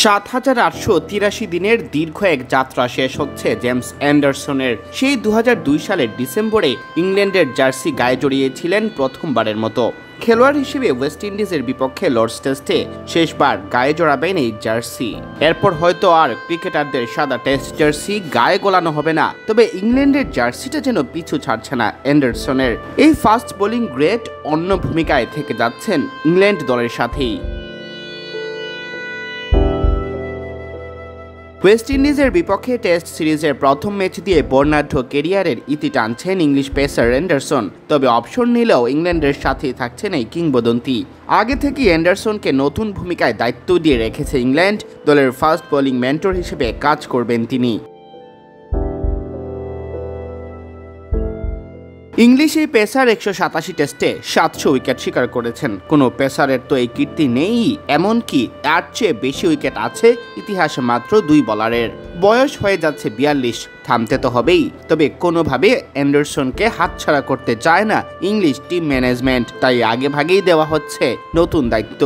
৭,৮৮৩ দিনের দীর্ঘ এক যাত্রা শেষ হচ্ছে জেমস অ্যান্ডারসনের। সেই ২০০২ সালের ডিসেম্বরে ইংল্যান্ডের জার্সি গায়ে জড়িয়েছিলেন প্রথমবারের মতো। খেলোয়াড় হিসেবে ওয়েস্ট ইন্ডিজের বিপক্ষে লর্ডস টেস্টে শেষবার গায়ে জড়াবেন এই জার্সি। এরপর হয়তো আর ক্রিকেটারদের সাদা টেস্ট জার্সি গায়ে গোলানো হবে না, তবে ইংল্যান্ডের জার্সিটা যেন পিছু ছাড়ছে না অ্যান্ডারসনের। এই ফাস্ট বোলিং গ্রেট অন্য ভূমিকায় থেকে যাচ্ছেন ইংল্যান্ড দলের সাথেই। ওয়েস্ট ইন্ডিজের বিপক্ষে টেস্ট সিরিজের প্রথম ম্যাচ দিয়ে বর্ণাঢ্য কেরিয়ারের ইতি টানছেন ইংলিশ পেসার অ্যান্ডারসন। তবে অবসর নিলেও ইংল্যান্ডের সাথেই থাকছেন এই কিংবদন্তি। আগে থেকেই অ্যান্ডারসনকে নতুন ভূমিকায় দায়িত্ব দিয়ে রেখেছে ইংল্যান্ড। দলের ফাস্ট বোলিং মেন্টর হিসেবে কাজ করবেন তিনি। ইংলিশ এই পেসার ১৮৭ টেস্টে ৭০০ উইকেট শিকার করেছেন। কোনো পেসারের তো এই কীর্তি নেই, এমনকি তার চেয়ে বেশি উইকেট আছে ইতিহাসে মাত্র ২ বোলারের। বয়স হয়ে যাচ্ছে ৪২, থামতে তো হবেই। তবে কোনোভাবে অ্যান্ডারসনকে হাতছাড়া করতে চায় না ইংলিশ টিম ম্যানেজমেন্ট, তাই আগে ভাগেই দেওয়া হচ্ছে নতুন দায়িত্ব।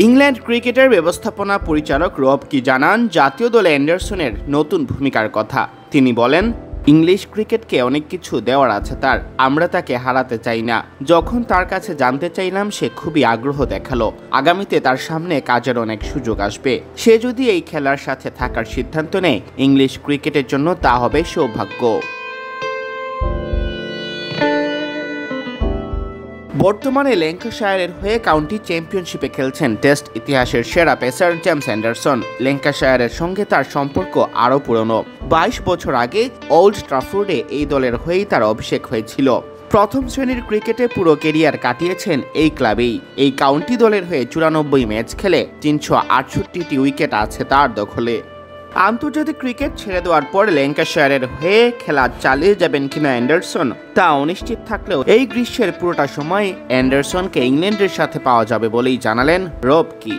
ইংল্যান্ড ক্রিকেটের ব্যবস্থাপনা পরিচালক রব কি জানান জাতীয় দলে অ্যান্ডারসনের নতুন ভূমিকার কথা। তিনি বলেন, ইংলিশ ক্রিকেটকে অনেক কিছু দেওয়ার আছে তার, আমরা তাকে হারাতে চাই না। যখন তার কাছে জানতে চাইলাম সে খুবই আগ্রহ দেখালো। আগামীতে তার সামনে কাজের অনেক সুযোগ আসবে। সে যদি এই খেলার সাথে থাকার সিদ্ধান্ত নেয়, ইংলিশ ক্রিকেটের জন্য তা হবে সৌভাগ্য। বর্তমানে ল্যাঙ্কাশায়ারের হয়ে কাউন্টি চ্যাম্পিয়নশিপে খেলছেন টেস্ট ইতিহাসের সেরা পেসার জেমস অ্যান্ডারসন। ল্যাঙ্কাশায়ারের সঙ্গে তার সম্পর্ক আরও পুরনো। ২২ বছর আগে ওল্ড ট্রাফোর্ডে এই দলের হয়েই তার অভিষেক হয়েছিল। প্রথম শ্রেণীর ক্রিকেটে পুরো ক্যারিয়ার কাটিয়েছেন এই ক্লাবেই। এই কাউন্টি দলের হয়ে ৯৪ ম্যাচ খেলে ৩৬৮টি উইকেট আছে তার দখলে। আন্তর্জাতিক ক্রিকেট ছেড়ে দেওয়ার পর ল্যাঙ্কাশায়ারের হয়ে খেলা চালিয়ে যাবেন কিনা অ্যান্ডারসন তা অনিশ্চিত থাকলেও এই গ্রীষ্মের পুরোটা সময় অ্যান্ডারসনকে ইংল্যান্ডের সাথে পাওয়া যাবে বলেই জানালেন রব কি।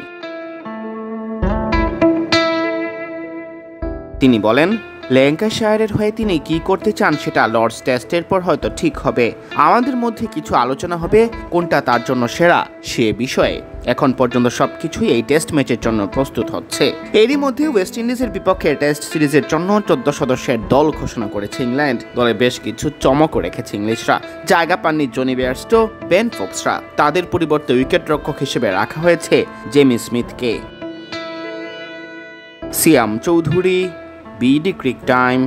তিনি বলেন, ল্যাঙ্কাশায়ারের হয়ে তিনি কি করতে চান সেটা লর্ডস টেস্টের পর হয়তো ঠিক হবে। আমাদের মধ্যে কিছু আলোচনা হবে কোনটা তার জন্য সেরা সে বিষয়ে। এখন পর্যন্ত সবকিছুই এই টেস্ট ম্যাচের জন্য প্রস্তুত হচ্ছে। এরই মধ্যে ওয়েস্ট ইন্ডিজের বিপক্ষে টেস্ট সিরিজের জন্য ১৪ সদস্যের দল ঘোষণা করেছে ইংল্যান্ড। দলে বেশ কিছু চমকও রেখেছে ইংলিশরা। জায়গা পাননি জনি বেয়ারস্টো, বেন ফোক্সরা। তাদের পরিবর্তে উইকেট রক্ষক হিসেবে রাখা হয়েছে জেমি স্মিথকে। সিয়াম চৌধুরী, BD Crick Time।